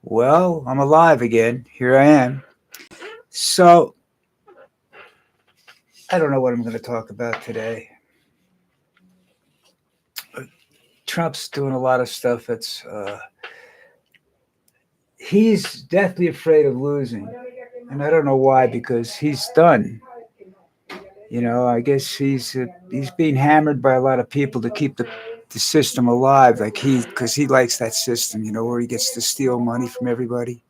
Well, I'm alive again. Here I am. So, I don't know what I'm going to talk about today. Trump's doing a lot of stuff he's deathly afraid of losing. And I don't know why, because he's done. I guess he's being hammered by a lot of people to keep the system alive. Because he likes that system, where he gets to steal money from everybody.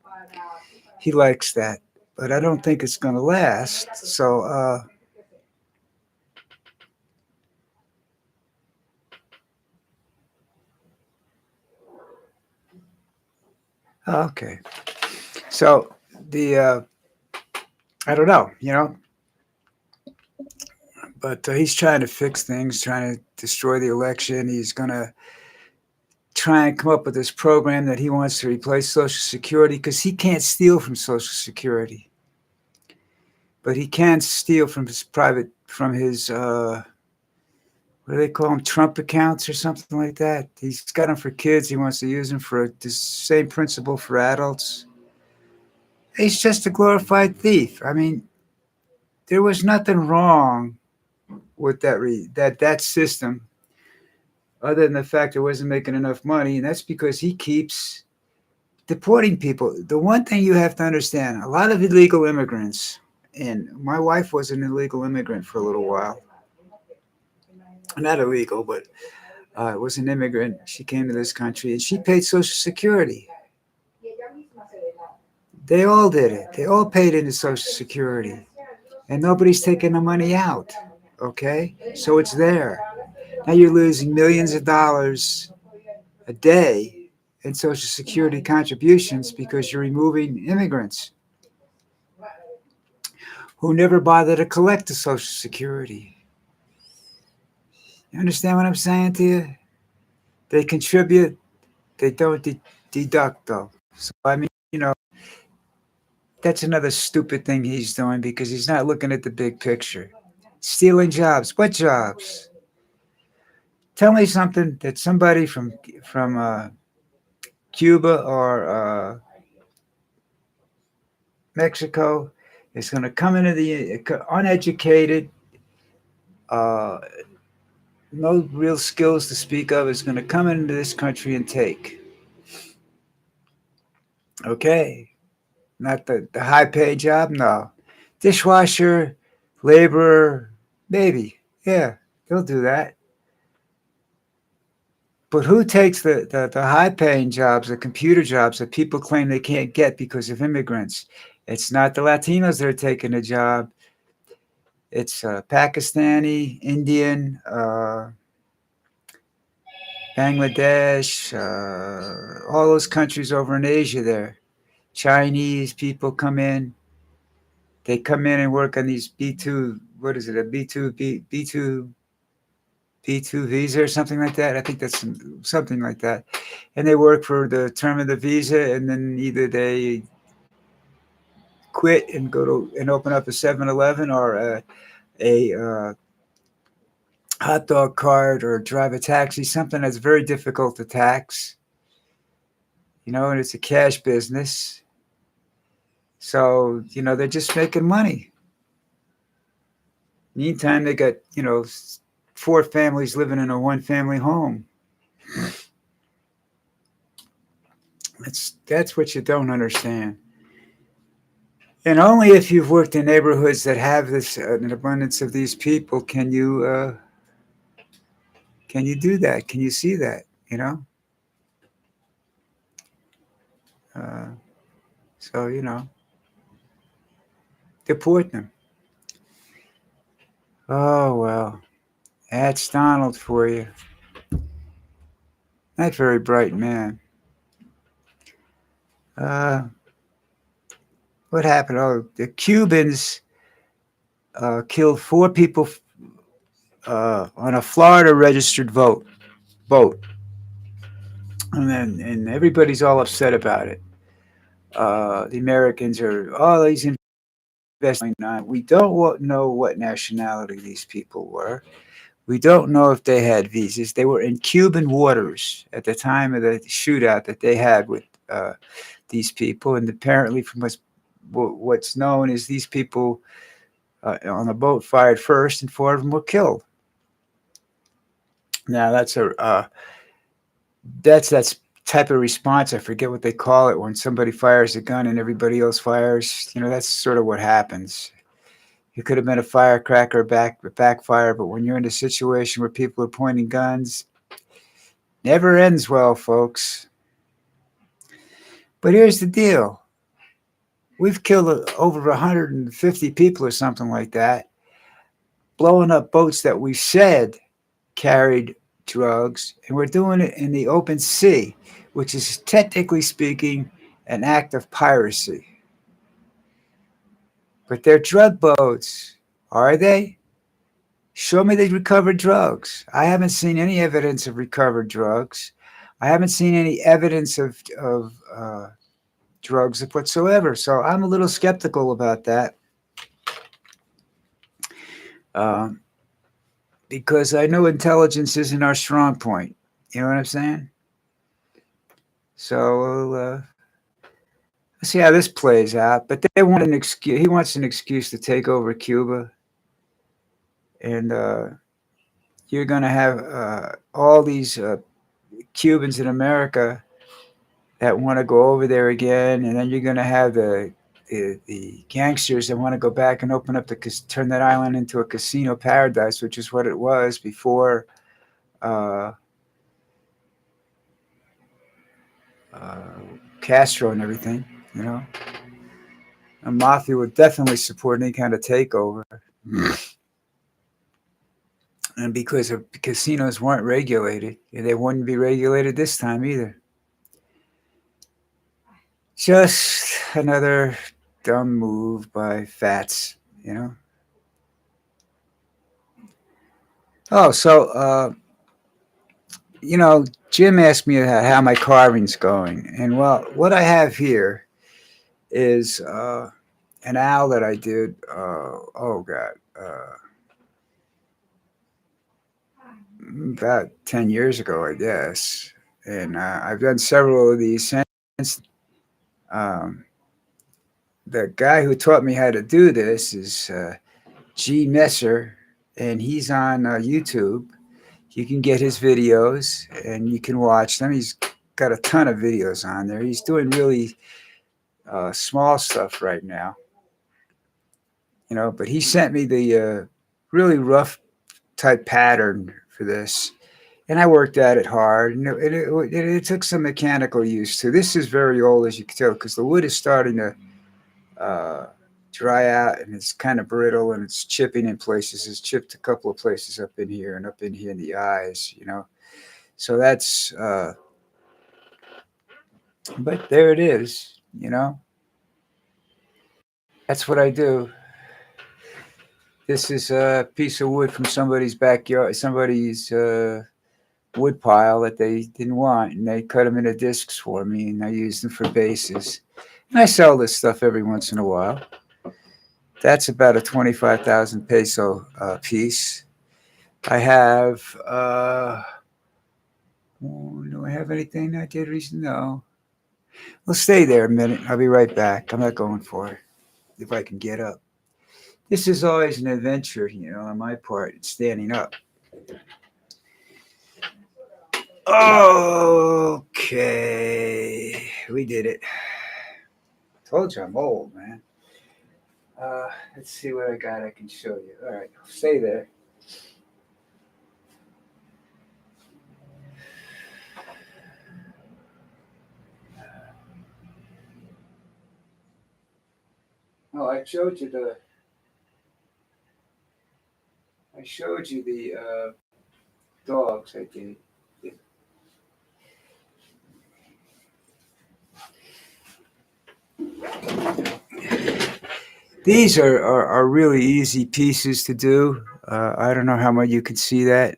He likes that. But I don't think it's going to last. Okay. So the I don't know, but he's trying to fix things, trying to destroy the election. He's going to try and come up with this program that he wants to replace Social Security because he can't steal from Social Security, but he can steal from his what do they call them, Trump accounts or something like that. He's got them for kids. He wants to use them for the same principle for adults. He's just a glorified thief. I mean, there was nothing wrong with that system, other than the fact it wasn't making enough money, and that's because he keeps deporting people. The one thing you have to understand: a lot of illegal immigrants, and my wife was an illegal immigrant for a little while. Not illegal, but was an immigrant. She came to this country and she paid Social Security. They all did it. They all paid into Social Security, and nobody's taking the money out. Okay, so it's there. Now you're losing millions of dollars a day in Social Security contributions because you're removing immigrants who never bother to collect the Social Security. You understand what I'm saying to you? They contribute, they don't deduct, though. So, I mean, that's another stupid thing he's doing because he's not looking at the big picture. Stealing jobs. What jobs? Tell me something that somebody from Cuba or Mexico is going to come into the uneducated, uh, no real skills to speak of, is going to come into this country and take. Okay, not the high paid job, no. Dishwasher, laborer, maybe. Yeah, they'll do that. But who takes the high paying jobs, the computer jobs that people claim they can't get because of immigrants? It's not the Latinos that are taking the job. It's Pakistani, Indian, Bangladesh, all those countries over in Asia there. Chinese people come in. They come in and work on these B2, what is it, a B2 visa or something like that. I think that's something like that. And they work for the term of the visa, and then either they quit and go to and open up a 7-Eleven or a hot dog cart or drive a taxi, something that's very difficult to tax, and it's a cash business. So, they're just making money. Meantime, they got, four families living in a one family home. That's what you don't understand. And only if you've worked in neighborhoods that have an abundance of these people can you do that? Can you see that? Uh, so deport them. Oh well, that's Donald for you. Not very bright man. Uh, what happened? Oh, the Cubans killed four people on a Florida registered boat, and everybody's all upset about it. The Americans are all these investing on. We don't know what nationality these people were. We don't know if they had visas. They were in Cuban waters at the time of the shootout that they had with these people, and apparently, from what's known, is these people on the boat fired first, and four of them were killed. Now that's type of response. I forget what they call it when somebody fires a gun and everybody else fires. That's sort of what happens. It could have been a firecracker, backfire, but when you're in a situation where people are pointing guns, never ends well, folks. But here's the deal: we've killed over 150 people or something like that, blowing up boats that we said carried drugs, and we're doing it in the open sea, which is technically speaking an act of piracy. But they're drug boats, are they? Show me they recovered drugs. I haven't seen any evidence of recovered drugs. I haven't seen any evidence of drugs whatsoever. So I'm a little skeptical about that, um, because I know intelligence isn't our strong point. You know what I'm saying? So let's see how this plays out. But they want an excuse. He wants an excuse to take over Cuba, and you're going to have all these Cubans in America that want to go over there again, and then you're going to have the gangsters that want to go back and open up turn that island into a casino paradise, which is what it was before uh, uh, Castro and everything. You know, the mafia would definitely support any kind of takeover, and because casinos weren't regulated, they wouldn't be regulated this time either. Just another dumb move by Fats, you know. Oh, so Jim asked me how my carving's going, and well, what I have here is an owl that I did. Oh God, about 10 years ago, I guess, and I've done several of these since. Um, the guy who taught me how to do this is G Messer, and he's on YouTube. You can get his videos and you can watch them. He's got a ton of videos on there. He's doing really small stuff right now, but he sent me the really rough type pattern for this. And I worked at it hard. And it took some mechanical use too. This is very old, as you can tell, because the wood is starting to uh, dry out, and it's kind of brittle, and it's chipping in places. It's chipped a couple of places up in here and up in here in the eyes. So but there it is. That's what I do. This is a piece of wood from somebody's backyard, somebody's wood pile that they didn't want, and they cut them into discs for me, and I use them for bases. And I sell this stuff every once in a while. That's about a 25,000 peso piece. I have. Do I have anything I did recently? No. Well, stay there a minute. I'll be right back. I'm not going for it if I can get up. This is always an adventure, on my part, standing up. Okay. We did it. Told you I'm old, man. Let's see what I got I can show you. All right. Stay there. Oh, I showed you the dogs I did. These are really easy pieces to do. I don't know how much you can see that,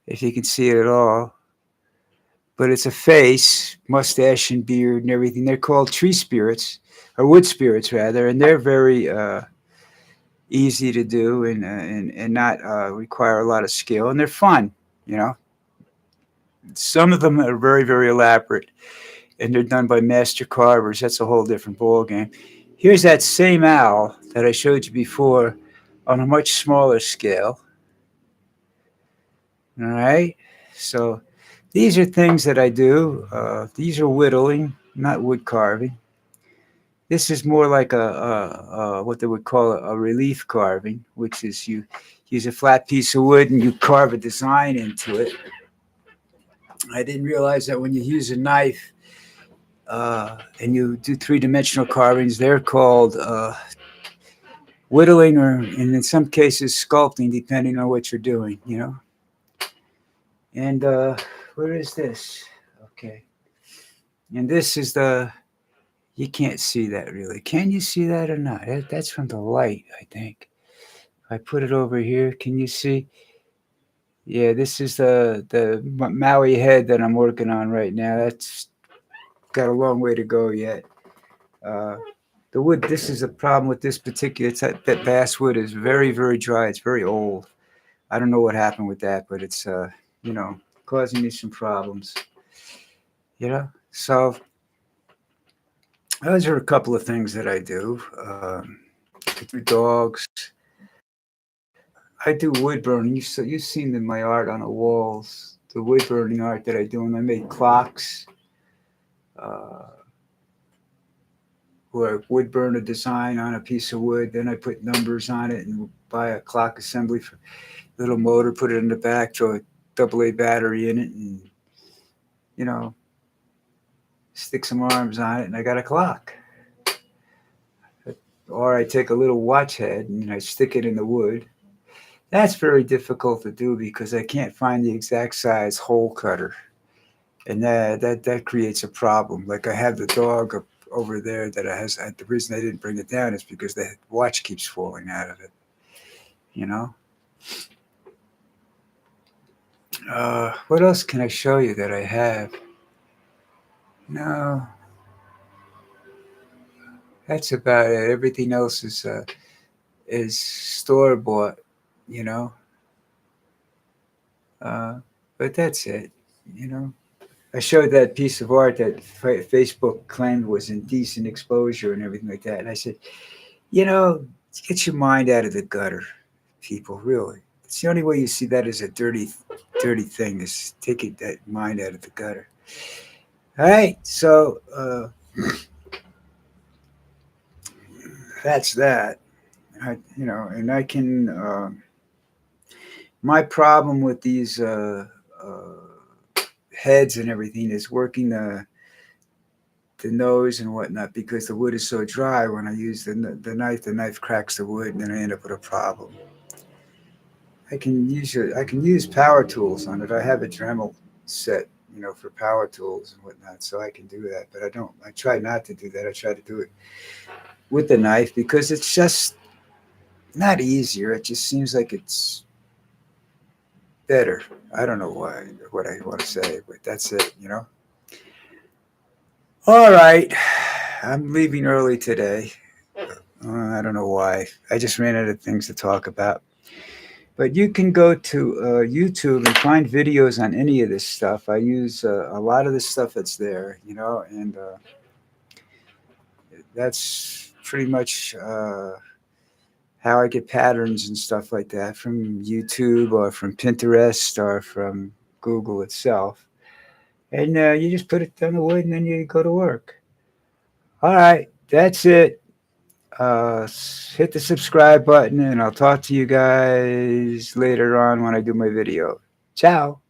if you can see it at all. But it's a face, mustache and beard and everything. They're called tree spirits, or wood spirits rather, and they're very easy to do, and not require a lot of skill, and they're fun. Some of them are very, very elaborate, and they're done by master carvers. That's a whole different ball game. Here's that same owl that I showed you before on a much smaller scale. All right. So these are things that I do. These are whittling, not wood carving. This is more like a what they would call a relief carving, which is you use a flat piece of wood and you carve a design into it. I didn't realize that when you use a knife and you do three-dimensional carvings, they're called whittling, or and in some cases sculpting, depending on what you're doing. And where is this? Okay, and this is the. You can't see that really. Can you see that or not? That's from the light, I think. If I put it over here, can you see? Yeah, this is the Maui head that I'm working on right now. That's got a long way to go yet. Uh, the wood. This is a problem with this particular. It's that basswood is very very dry. It's very old. I don't know what happened with that, but it's you know causing me some problems. So those are a couple of things that I do. I do dogs. I do wood burning. You've seen my art on the walls, the wood burning art that I do, and I make clocks. Uh, where I would burn a design on a piece of wood, then I put numbers on it and buy a clock assembly for little motor, put it in the back, throw a double A battery in it, and you know, stick some arms on it, and I got a clock. Or I take a little watch head and I stick it in the wood. That's very difficult to do because I can't find the exact size hole cutter, and that creates a problem. Like I have the dog up over there that has. The reason I didn't bring it down is because the watch keeps falling out of it. You know. What else can I show you that I have? No, that's about it. Everything else is store bought. You know. Uh, but that's it. You know. I showed that piece of art that Facebook claimed was indecent exposure and everything like that. And I said, get your mind out of the gutter, people, really. It's the only way you see that as a dirty, dirty thing is taking that mind out of the gutter. All right, so that's that. And I can. My problem with these heads and everything is working the nose and whatnot because the wood is so dry. When I use the knife cracks the wood, and then I end up with a problem. I can use power tools on it. I have a Dremel set, for power tools and whatnot, so I can do that. But I don't. I try not to do that. I try to do it with the knife because it's just not easier. It just seems like it's better. I don't know what I want to say, but that's it. All right, I'm leaving early today. I don't know why. I just ran out of things to talk about. But you can go to YouTube and find videos on any of this stuff. I use a lot of the stuff that's there, and that's pretty much how I get patterns and stuff like that from YouTube or from Pinterest or from Google itself. And you just put it on the wood and then you go to work. All right, that's it. Hit the subscribe button and I'll talk to you guys later on when I do my video. Ciao.